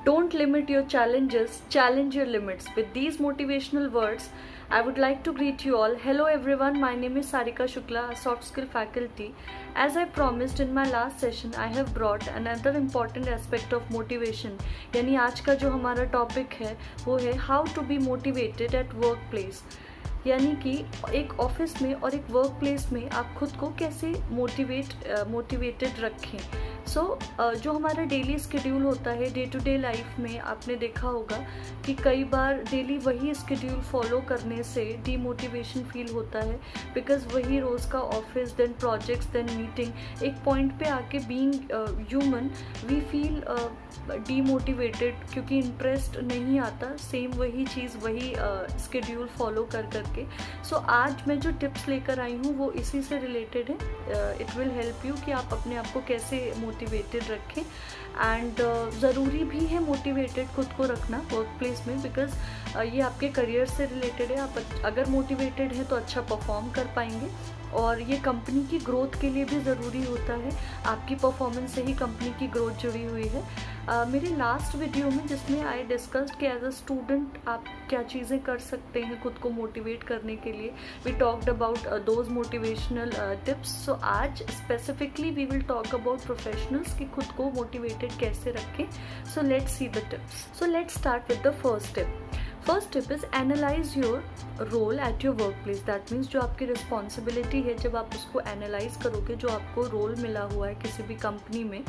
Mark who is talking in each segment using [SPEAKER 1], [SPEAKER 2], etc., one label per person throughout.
[SPEAKER 1] Don't limit your challenges, challenge your limits. With these motivational words, I would like to greet you all. Hello everyone, my name is Sarika Shukla, a soft skill faculty. As I promised in my last session, I have brought another important aspect of motivation. यानी आज का जो हमारा topic है वो है how to be motivated at workplace. यानी कि एक ऑफिस में और एक वर्क प्लेस में आप खुद को कैसे मोटिवेटेड रखें. जो हमारा डेली स्केड्यूल होता है डे टू डे लाइफ में, आपने देखा होगा कि कई बार डेली वही स्केड्यूल फॉलो करने से डीमोटिवेशन फील होता है, बिकॉज वही रोज़ का office, then projects, then meeting. एक पॉइंट पे आके being human we feel demotivated, क्योंकि इंटरेस्ट नहीं आता सेम वही चीज़ वही स्केड्यूल फॉलो कर करके. आज मैं जो टिप्स लेकर आई हूँ वो इसी से रिलेटेड है. इट विल हेल्प यू कि आप अपने आप को कैसे मोटिवेटेड रखें. एंड ज़रूरी भी है मोटिवेटेड खुद को रखना वर्क प्लेस में, बिकॉज ये आपके करियर से रिलेटेड है. आप अगर मोटिवेटेड हैं तो अच्छा परफॉर्म कर पाएंगे, और ये कंपनी की ग्रोथ के लिए भी ज़रूरी होता है. आपकी परफॉर्मेंस से ही कंपनी की ग्रोथ जुड़ी हुई है. मेरे लास्ट वीडियो में जिसमें आई डिस्कस्ड कि एज अ स्टूडेंट आप क्या चीज़ें कर सकते हैं खुद को मोटिवेट करने के लिए, we talked about those motivational tips. आज specifically we will talk about professionals कि खुद को मोटिवेटेड कैसे रखें. So let's see the tips. So let's start with the first tip. First tip is analyse your role at your workplace. That means जो आपकी responsibility है, जब आप उसको एनालाइज करोगे, जो आपको रोल मिला हुआ है किसी भी कंपनी में,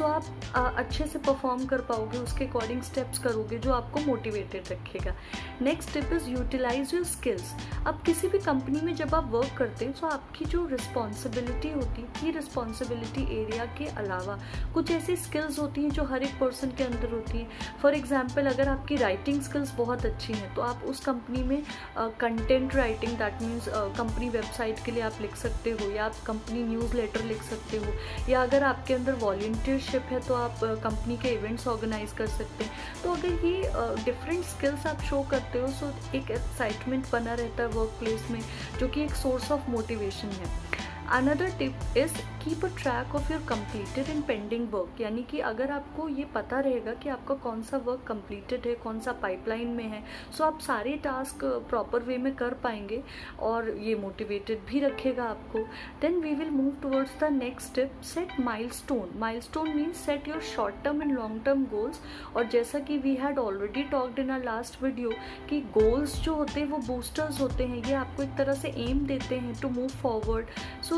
[SPEAKER 1] आप अच्छे से परफॉर्म कर पाओगे, उसके अकॉर्डिंग स्टेप्स करोगे जो आपको मोटिवेटेड रखेगा. Next tip is utilise your skills. अब किसी भी कंपनी में जब आप वर्क करते हैं तो आपकी जो रिस्पॉन्सिबिलिटी होती है, की रिस्पॉन्सिबिलिटी एरिया के अलावा कुछ ऐसी स्किल्स होती हैं जो हर एक पर्सन के अंदर होती हैं. फॉर एग्जाम्पल, अगर आपकी राइटिंग स्किल्स बहुत अच्छी हैं तो आप उस कंपनी में content writing, that means company website के लिए आप लिख सकते हो, या आप कंपनी न्यूज़ लेटर लिख सकते हो, या अगर आपके अंदर वॉलंटियरशिप है तो आप कंपनी के इवेंट्स ऑर्गेनाइज कर सकते हैं. तो अगर ये डिफरेंट स्किल्स आप शो करते हो, सो एक एक्साइटमेंट बना रहता है वर्क प्लेस में, जो कि एक सोर्स ऑफ मोटिवेशन है. Another tip is keep a track of your completed and pending work. यानी कि अगर आपको ये पता रहेगा कि आपका कौन सा वर्क कंप्लीटेड है, कौन सा पाइपलाइन में है, आप सारे टास्क प्रॉपर वे में कर पाएंगे और ये मोटिवेटेड भी रखेगा आपको. Then we will move towards the next step. Set milestone. Milestone means set your short term and long term goals. और जैसा कि we had already talked in our last video कि गोल्स जो होते हैं वो बूस्टर्स होते हैं, ये आपको एक तरह से एम देते हैं to move forward.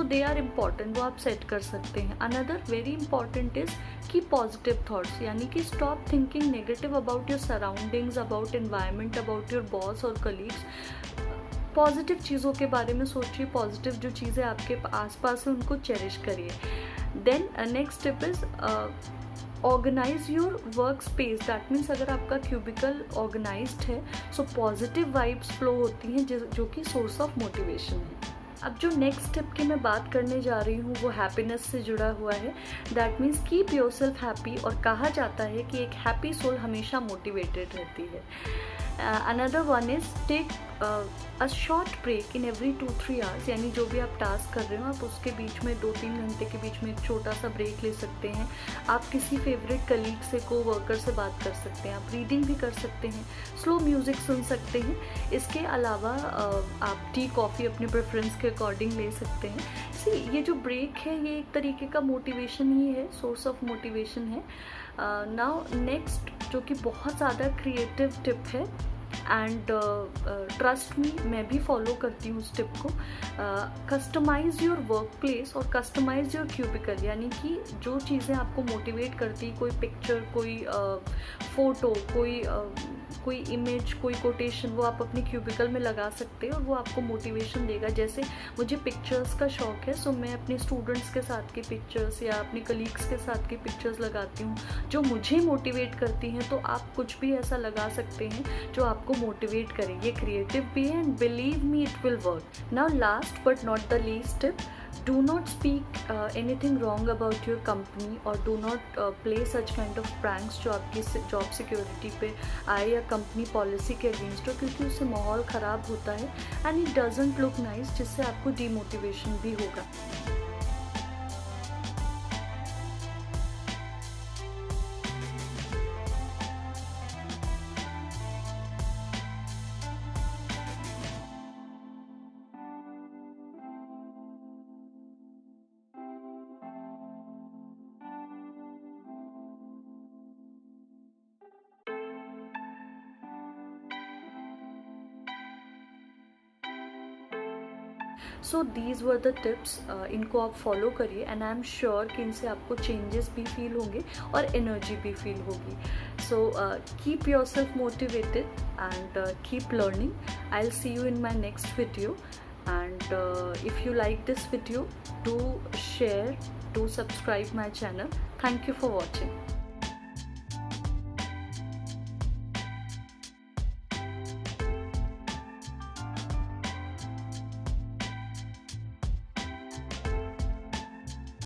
[SPEAKER 1] They are important, वो आप सेट कर सकते हैं. अनदर वेरी इंपॉर्टेंट इज की पॉजिटिव थॉट्स. यानी कि stop thinking negative about your surroundings, about environment, about your boss और कलीग्स. पॉजिटिव चीज़ों के बारे में सोचिए, पॉजिटिव जो चीज़ें आपके आसपास है उनको चेरिश करिए. Then next tip is organize your work space. That means अगर आपका क्यूबिकल ऑर्गेनाइज्ड है, पॉजिटिव वाइब्स फ्लो होती हैं जो कि सोर्स ऑफ मोटिवेशन है. अब जो नेक्स्ट स्टेप की मैं बात करने जा रही हूँ वो हैप्पीनेस से जुड़ा हुआ है. That means keep your self happy. और कहा जाता है कि एक हैप्पी सोल हमेशा मोटिवेटेड रहती है. Another one is take a short break in every 2-3 hours. यानी जो भी आप टास्क कर रहे हो आप उसके बीच में 2-3 घंटे के बीच में एक छोटा सा ब्रेक ले सकते हैं. आप किसी फेवरेट कलीग से, को वर्कर से बात कर सकते हैं, आप रीडिंग भी कर सकते हैं, स्लो म्यूज़िक सुन सकते हैं. इसके अलावा आप टी कॉफ़ी अपने प्रेफरेंस के अकॉर्डिंग ले सकते हैं. ये जो ब्रेक है ये एक तरीके का मोटिवेशन ही है, सोर्स ऑफ मोटिवेशन है. नाउ नेक्स्ट, जो कि बहुत ज़्यादा क्रिएटिव टिप है, एंड ट्रस्ट मी, मैं भी फॉलो करती हूँ उस टिप को. कस्टमाइज़ योर वर्क प्लेस और कस्टमाइज़ योर क्यूबिकल. यानी कि जो चीज़ें आपको मोटिवेट करती, कोई पिक्चर, कोई फ़ोटो, कोई इमेज, कोई कोटेशन, वो आप अपने क्यूबिकल में लगा सकते हैं और वो आपको मोटिवेशन देगा. जैसे मुझे पिक्चर्स का शौक है, मैं अपने स्टूडेंट्स के साथ की पिक्चर्स या अपने कलीग्स के साथ की पिक्चर्स लगाती हूँ जो मुझे मोटिवेट करती हैं. तो आप कुछ भी ऐसा लगा सकते हैं जो आपको मोटिवेट करे. ये क्रिएटिव भी है, and believe me it will work. Now last but not the least tip, do not speak anything wrong about your company or do not play such kind of pranks जो आपकी job security पे आए या company policy के against हो, क्योंकि उससे माहौल ख़राब होता है and it doesn't look nice, जिससे आपको डीमोटिवेशन भी होगा. So these were the tips, इनको आप फॉलो करिए एंड आई एम श्योर कि इनसे आपको चेंजेस भी फील होंगे और एनर्जी भी फील होगी. So keep your self motivated and keep learning. I'll see you in my next video, and if you like this video, do share, do subscribe my channel. Thank you for watching.